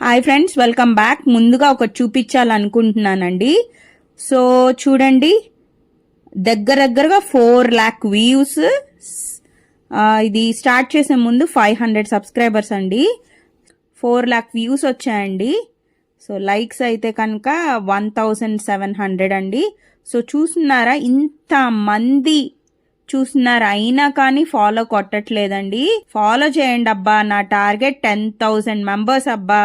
Hi friends, welcome back. ముందుగా ఒకటి చూపించాలనుకుంటున్నానండి. So చూడండి, దగ్గరగా 4 lakh వ్యూస్. ఇది స్టార్ట్ చేసే ముందు 500 సబ్స్క్రైబర్స్ అండి. 4 lakh వ్యూస్ వచ్చాయండి. సో లైక్స్ అయితే కనుక 1700 అండి. సో చూస్తున్నారా, ఇంతమంది చూస్తున్నారు, అయినా కానీ ఫాలో కొట్టట్లేదండి. ఫాలో చేయండి అబ్బా, నా టార్గెట్ 10,000 మెంబర్స్ అబ్బా.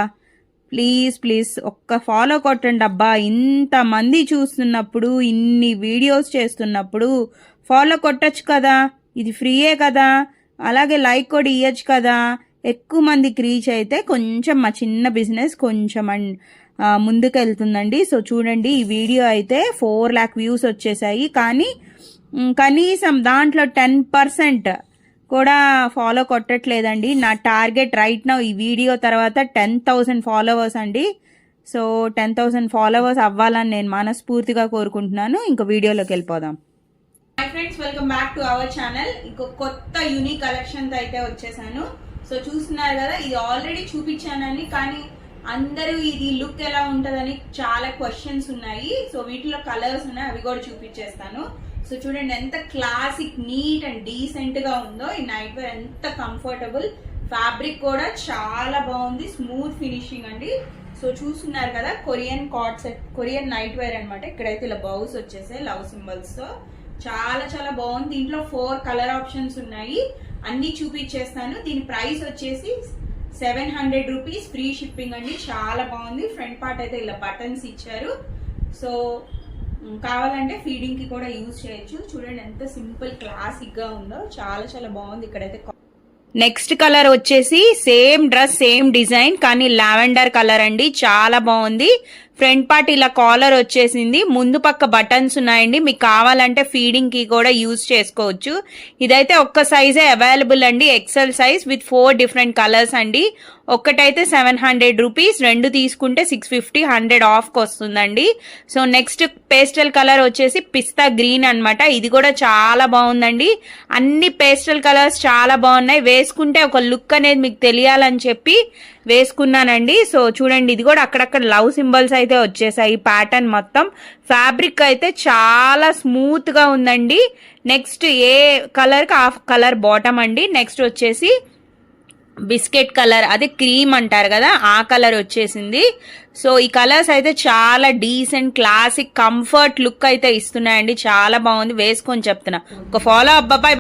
ప్లీజ్ ఒక్క ఫాలో కొట్టండి అబ్బా. ఇంతమంది చూస్తున్నప్పుడు, ఇన్ని వీడియోస్ చేస్తున్నప్పుడు ఫాలో కొట్టచ్చు కదా, ఇది ఫ్రీయే కదా. అలాగే లైక్ కూడా ఇవ్వచ్చు కదా. ఎక్కువ మందికి రీచ్ అయితే కొంచెం మా చిన్న బిజినెస్ కొంచెం ముందుకు వెళ్తుందండి. సో చూడండి, ఈ వీడియో అయితే 4 lakh వ్యూస్ వచ్చేసాయి. కానీ కనీసం దాంట్లో 10% కూడా ఫాలో కొట్టట్లేదండి. నా టార్గెట్ రైట్ నౌ ఈ వీడియో తర్వాత 10,000 ఫాలోవర్స్ అండి. సో 10,000 ఫాలోవర్స్ అవ్వాలని నేను మనస్ఫూర్తిగా కోరుకుంటున్నాను. ఇంకో వీడియోలోకి వెళ్ళిపోదాం. Hi friends, welcome back to our channel. ఇంకో కొత్త యూనిక్ కలెక్షన్ అయితే వచ్చేసాను. సో చూస్తున్నారు కదా, ఇది ఆల్రెడీ చూపించానని, కానీ అందరూ ఇది లుక్ ఎలా ఉంటుందని చాలా క్వశ్చన్స్ ఉన్నాయి. సో వీటిలో కలర్స్ ఉన్నాయి, అవి కూడా చూపించేస్తాను. సో చూడండి ఎంత క్లాసిక్, నీట్ అండ్ డీసెంట్ గా ఉందో. ఈ నైట్ వేర్ ఎంత కంఫర్టబుల్, ఫ్యాబ్రిక్ కూడా చాలా బాగుంది, స్మూత్ ఫినిషింగ్ అండి. సో చూస్తున్నారు కదా, Korean cord set, Korean night wear అనమాట. ఇక్కడైతే ఇలా బౌస్ వచ్చేసాయి లవ్ సింబల్స్ తో. చాలా బాగుంది. దీంట్లో 4 కలర్ ఆప్షన్స్ ఉన్నాయి, అన్ని చూపించేస్తాను. దీని ప్రైస్ వచ్చేసి 700 రూపీస్, ఫ్రీ షిప్పింగ్ అండి. చాలా బాగుంది. ఫ్రంట్ పార్ట్ అయితే ఇలా బటన్స్ ఇచ్చారు. సో కావాలంటే ఫీడింగ్ కి కూడా యూజ్ చేయొచ్చు. చూడండి ఎంత సింపుల్ క్లాసిక్ గా ఉందో, చాలా బాగుంది. ఇక్కడైతే నెక్స్ట్ కలర్ వచ్చేసి సేమ్ డ్రెస్ సేమ్ డిజైన్ కానీ లావెండర్ కలర్ అండి. చాలా బాగుంది. ఫ్రంట్ పార్ట్ ఇలా కాలర్ వచ్చేసింది, ముందు పక్క బటన్స్ ఉన్నాయండి. మీకు కావాలంటే ఫీడింగ్ కి కూడా యూజ్ చేసుకోవచ్చు. ఇదైతే ఒక్క సైజే అవైలబుల్ అండి, XL size with 4 different colours అండి. ఒక్కటైతే 700 రూపీస్, 2 తీసుకుంటే 650, 100 ఆఫ్ కి వస్తుందండి. సో నెక్స్ట్ పేస్టల్ కలర్ వచ్చేసి పిస్తా గ్రీన్ అన్నమాట. ఇది కూడా చాలా బాగుందండి. అన్ని పేస్టల్ కలర్స్ చాలా బాగున్నాయి. వేసుకుంటే ఒక లుక్ అనేది మీకు తెలియాలని చెప్పి వేసుకున్నానండి. సో చూడండి, ఇది కూడా అక్కడక్కడ లవ్ సింబల్స్ అయితే వచ్చేసాయి. ప్యాటర్న్ మొత్తం ఫ్యాబ్రిక్ అయితే చాలా స్మూత్ గా ఉందండి. నెక్స్ట్ ఏ కలర్ కి ఆ కలర్ బాటమ్ అండి. నెక్స్ట్ వచ్చేసి బిస్కెట్ కలర్, అదే క్రీమ్ అంటారు కదా, ఆ కలర్ వచ్చేసింది. సో ఈ కలర్స్ అయితే చాలా డీసెంట్, క్లాసిక్, కంఫర్ట్ లుక్ అయితే ఇస్తున్నాయండి. చాలా బాగుంది, వేసుకొని చెప్తున్నా. ఒక ఫాలో అబ్బాయి.